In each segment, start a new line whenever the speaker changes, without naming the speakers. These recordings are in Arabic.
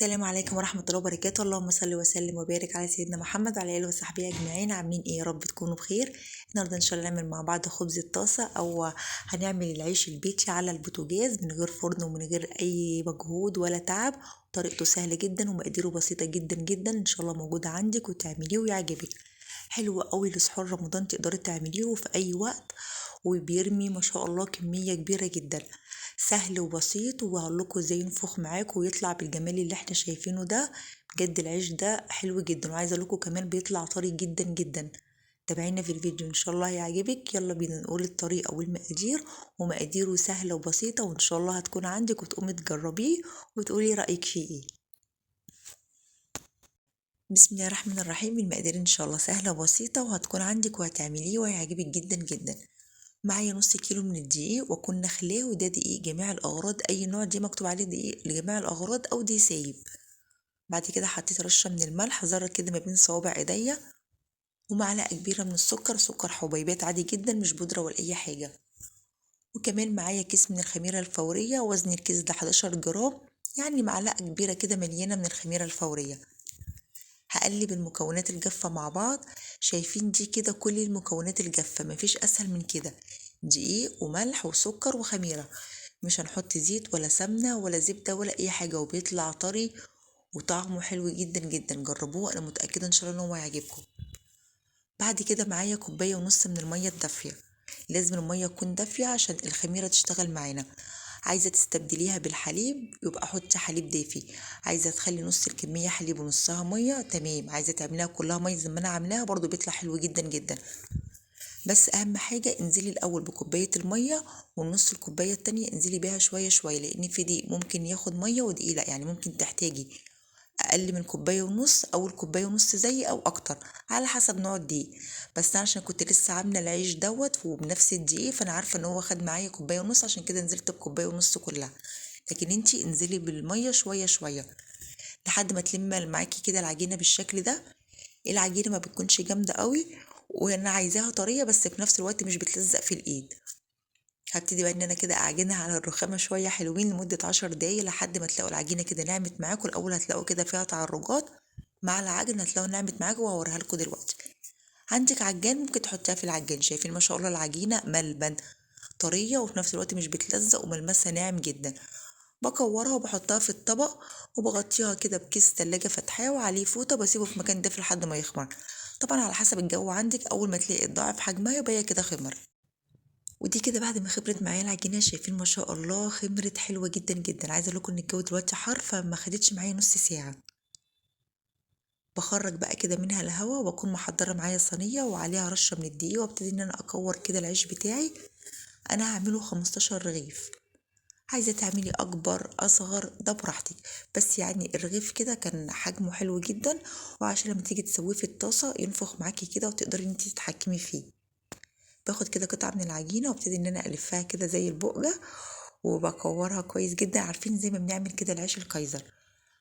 السلام عليكم ورحمة الله وبركاته. اللهم صل وسلم وبارك على سيدنا محمد وعلى آله وصحبه أجمعين. عاملين إيه؟ يا رب تكونوا بخير. النهاردة إن شاء الله نعمل مع بعض خبز الطاسة، أو هنعمل العيش البيتي على البوتاجاز من غير فرن ومن غير أي مجهود ولا تعب. طريقته سهلة جدا ومقاديره بسيطة جدا جدا، إن شاء الله موجودة عندك وتعمليه ويعجبك. حلو قوي لسحور رمضان، تقدري تعمليه في أي وقت، وبيرمي ما شاء الله كمية كبيرة جدا. سهل وبسيط، وهقول لكم ازاي ينفخ معاكم ويطلع بالجمال اللي احنا شايفينه ده. بجد العيش ده حلو جدا، وعايزه اقول لكم كمان بيطلع طري جدا جدا. تابعينا في الفيديو ان شاء الله هيعجبك. يلا بينا نقول الطريقه والمقادير. ومقاديره سهله وبسيطه، وان شاء الله هتكون عندك وتقومي تجربيه وتقولي رايك فيه ايه. بسم الله الرحمن الرحيم. المقادير ان شاء الله سهله وبسيطه وهتكون عندك وهتعمليه وهيعجبك جدا جدا. معايا نص كيلو من الدقيق واكون نخلاه، وده دقيق جميع الاغراض، اي نوع دي مكتوب عليه دقيق لجميع الاغراض او دي سايب. بعد كده حطيت رشه من الملح ذره كده ما بين صوابع ايديا، ومعلقه كبيره من السكر، سكر حبيبات عادي جدا مش بودره ولا اي حاجه. وكمان معايا كيس من الخميره الفوريه، وزن الكيس ده 11 جرام، يعني معلقه كبيره كده مليانه من الخميره الفوريه. هقلب المكونات الجافة مع بعض. شايفين دي كده كل المكونات الجافة، مفيش اسهل من كده. دقيق وملح وسكر وخميرة، مش هنحط زيت ولا سمنة ولا زبدة ولا اي حاجة، وبيطلع طري وطعمه حلو جدا جدا. جربوه، انا متأكدة ان شاء الله ان هو يعجبكم. بعد كده معايا كوباية ونص من المية الدافية. لازم المية تكون دافية عشان الخميرة تشتغل معانا. عايزة تستبدليها بالحليب يبقى حطي حليب دافي. عايزة تخلي نص الكمية حليب ونصها مية، تمام. عايزة تعمليها كلها مية زي ما انا عاملاها، برضو بيطلع حلو جدا جدا. بس اهم حاجة انزلي الاول بكوباية المية، ونص الكوباية التانية انزلي بيها شوية شوية، لان في دقيق ممكن ياخد مية ودقيق لا، يعني ممكن تحتاجي اقل من كوبايه ونص او الكوبايه ونص زي او اكتر، على حسب نوع الدقيق. بس انا عشان كنت لسه عامله العيش دوت وبنفس الدقيق، فانا عارفه ان هو خد معايا كوبايه ونص، عشان كده نزلت بكوبايه ونص كلها. لكن انتي انزلي بالميه شويه شويه لحد ما تلم معاكي كده العجينه بالشكل ده. العجينه ما بتكونش جامده قوي، وانا عايزاها طريه بس في نفس الوقت مش بتلزق في الايد. هبتدي بقى ان انا كده اعجنها على الرخامه شويه حلوين لمده 10 دقايق، لحد ما تلاقوا العجينه كده نعمت معاكم. الاول هتلاقوا كده فيها تعرجات مع العجن، هتلاقوا نعمت معاكم وهوريها لكم دلوقتي. عندك عجان ممكن تحطيها في العجان. شايفين ما شاء الله العجينه ملبن طريه، وفي نفس الوقت مش بتلزق وملمسها ناعم جدا. بكورها وبحطها في الطبق، وبغطيها كده بكيس تلاجة فتحاه وعليه فوطه، بسيبه في مكان دافي لحد ما يخمر. طبعا على حسب الجو عندك، اول ما تلاقي الضعف حجمها يبقى هي كده خمر. ودي كده بعد ما خبرت معايا العجينه، شايفين ما شاء الله خمرت حلوه جدا جدا. عايزه اقول لكم ان الجو دلوقتي حر، فما خدتش معايا نص ساعه. بخرج بقى كده منها الهوا، وبكون محضره معايا صينيه وعليها رشه من الدقيق، وابتدي ان انا اكور كده العيش بتاعي. انا هعمله 15 رغيف. عايزه تعملي اكبر اصغر ده براحتك، بس يعني الرغيف كده كان حجمه حلو جدا، وعشان لما تيجي تسويه في الطاسه ينفخ معاكي كده وتقدري انتي تتحكمي فيه. باخد كده قطعة من العجينة وابتدي ان انا الفها كده زي البقجة، وبكورها كويس جدا، عارفين زي ما بنعمل كده العيش الكايزر.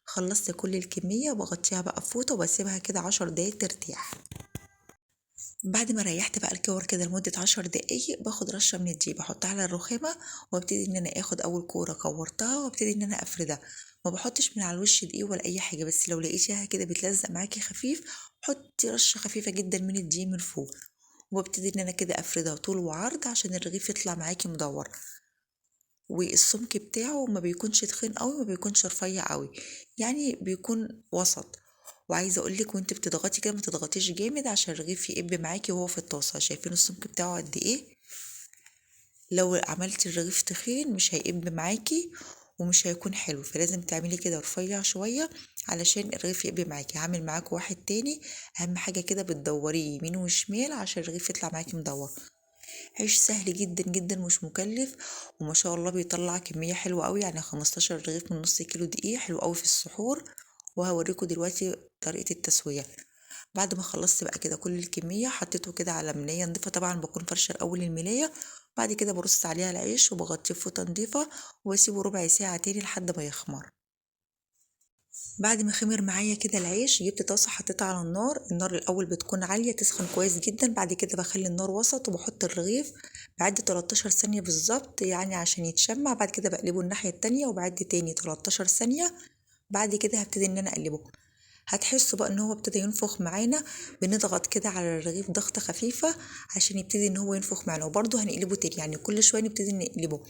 خلصت كل الكمية وبغطيها بقى بفوطة وبسيبها كده 10 دقايق ترتاح. بعد ما ريحت بقى الكور كده لمدة 10 دقايق، باخد رشة من الدقيق بحطها على الرخامة، وابتدي ان انا اخد اول كورة كورتها وابتدي ان انا افردها. ما بحطش من على الوش دقيق ولا اي حاجة، بس لو لقيتيها كده بتلزق معاكي خفيف، حطي رشة خفيفة جدا من الدقيق من فوق. وابتدي ان انا كده افردها طول وعرض عشان الرغيف يطلع معاكي مدور. والسمك بتاعه ما بيكونش تخين قوي ما بيكونش رفيع قوي، يعني بيكون وسط. وعايزه اقولك وانت بتضغطي كده ما تضغطيش جامد عشان الرغيف يقب معاكي وهو في الطاسه. شايفين السمك بتاعه قد ايه؟ لو عملتي الرغيف تخين مش هيقب معاكي ومش هيكون حلو، فلازم تعملي كده رفيع شويه علشان الرغيف يقب معاكي. هعمل معاكي واحد تاني. اهم حاجه كده بتدوريه يمين وشمال عشان الرغيف يطلع معاكي مدور. عيش سهل جدا جدا مش مكلف، وما شاء الله بيطلع كمية حلوة قوي، يعني 15 رغيف من نص كيلو دقيق حلو قوي في السحور. وهوريكم دلوقتي طريقة التسوية. بعد ما خلصت بقى كده كل الكمية، حطيته كده على ملاية نضيفة، طبعا بكون فرشة الأول الملاية. بعد كده برص عليها العيش وبغطيه بفوطة نضيفة، واسيبه ربع ساعة تاني لحد ما يخمر. بعد ما خمر معايا كده العيش، جبت طاسة حطيتها على النار. النار الأول بتكون عالية تسخن كويس جدا، بعد كده بخلي النار وسط وبحط الرغيف. بعد 13 ثانية بالظبط يعني عشان يتشمع. بعد كده بقلبه الناحية التانية وبعد تاني 13 ثانية. بعد كده هبتدي ان انا اقلبه. هتحسوا بقى ان هو ابتدى ينفخ معانا، بنضغط كده على الرغيف ضغطة خفيفة عشان يبتدي ان هو ينفخ معانا. وبرده هنقلبه تاني، يعني كل شوية نبتدي نقلبه،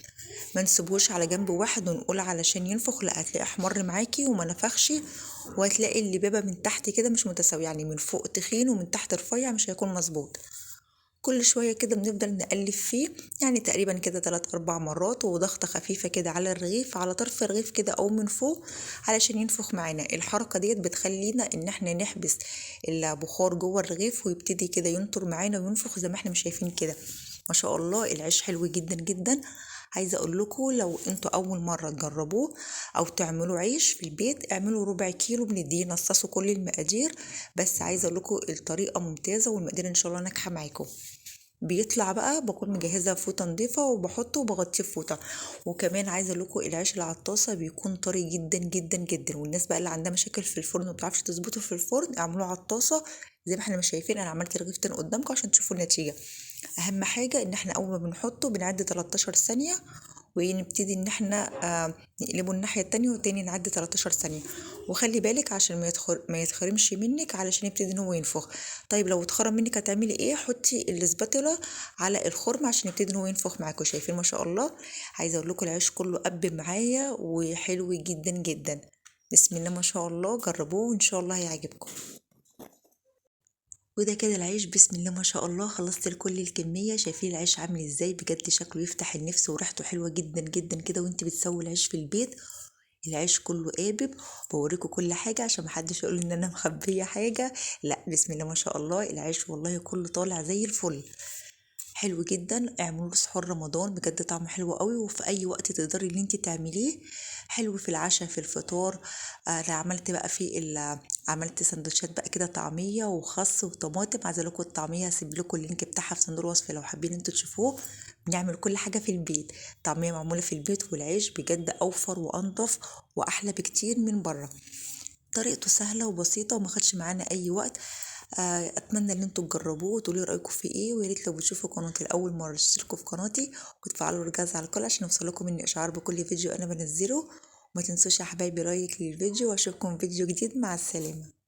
ما نسيبوش على جنب واحد ونقول علشان ينفخ، لا، هتلاقيه احمر معاكي وما نفخش. وهتلاقي اللبابة من تحت كده مش متساوية، يعني من فوق تخين ومن تحت رفيع، مش هيكون مظبوط. كل شوية كده بنفضل نقلب فيه، يعني تقريبا كده 3 4 مرات، وضغطة خفيفة كده على الرغيف، على طرف الرغيف كده او من فوق، علشان ينفخ معانا. الحركة ديت بتخلينا ان احنا نحبس البخار جوه الرغيف، ويبتدي كده ينطر معانا وينفخ زي ما احنا مش شايفين كده. ما شاء الله العيش حلو جدا جدا. عايزه اقول لكم لو انتوا اول مره تجربوه او تعملوا عيش في البيت، اعملوا ربع كيلو من الدقيق، نصصوا كل المقادير. بس عايزه اقول لكم الطريقه ممتازه والمقادير ان شاء الله ناجحه معاكم. بيطلع بقى بكون مجهزه فوطه نضيفه وبحطه وبغطيه بفوطه. وكمان عايزه اقول لكم العيش اللي على الطاسه بيكون طري جدا جدا جدا. والناس بقى اللي عندها مشاكل في الفرن وما بتعرفش تظبطه في الفرن، اعملوه على الطاسه زي ما احنا مش شايفين. انا عملت رغيفتين قدامكم عشان تشوفوا النتيجه. اهم حاجه ان احنا اول ما بنحطه بنعد 13 ثانيه، ونبتدي ان احنا نقلبه الناحيه التانية، وتاني نعدي 13 ثانيه. وخلي بالك عشان ما يتخرمش منك، علشان يبتدي ان هو ينفخ. طيب لو اتخرم منك هتعملي ايه؟ حطي الاسباتولا على الخرم عشان يبتدي ان هو ينفخ معاكم. شايفين ما شاء الله؟ عايزه اقول لكم العيش كله قب معايا وحلو جدا جدا. بسم الله ما شاء الله، جربوه وان شاء الله هيعجبكم. وده كده العيش، بسم الله ما شاء الله، خلصت كل الكمية. شايفين العيش عامل ازاي؟ بجد شكله يفتح النفس وريحته حلوة جدا جدا كده. وانت بتسوي العيش في البيت، العيش كله قابب. بوريكم كل حاجة عشان محدش يقول ان انا مخبية حاجة. لا، بسم الله ما شاء الله، العيش والله كله طالع زي الفل. حلو جدا. اعملوا سحور رمضان، بجد طعمه حلو قوي، وفي اي وقت تقدري ان انت تعمليه. حلو في العشاء، في الفطار. انا عملت بقى عملت سندوتشات بقى كده، طعميه وخس وطماطم. عايزه لكم الطعميه، هسيب لكم اللينك بتاعها في صندوق الوصف لو حابين انتوا تشوفوه. بنعمل كل حاجه في البيت، طعميه معموله في البيت، والعيش بجد اوفر وانضف واحلى بكتير من بره. طريقته سهلة وبسيطة وما خدش معانا أي وقت. أتمنى إن انتوا تجربوه وتقولوا رأيكم فيه ايه. ويا ريت لو بتشوفوا قناتي لأول مرة تشتركوا في قناتي وتفعلوا الجرس على الكل عشان يوصلكم مني إشعار بكل فيديو أنا بنزله. وما تنسوش يا حبايبي لايك للفيديو، وأشوفكم في فيديو جديد. مع السلامة.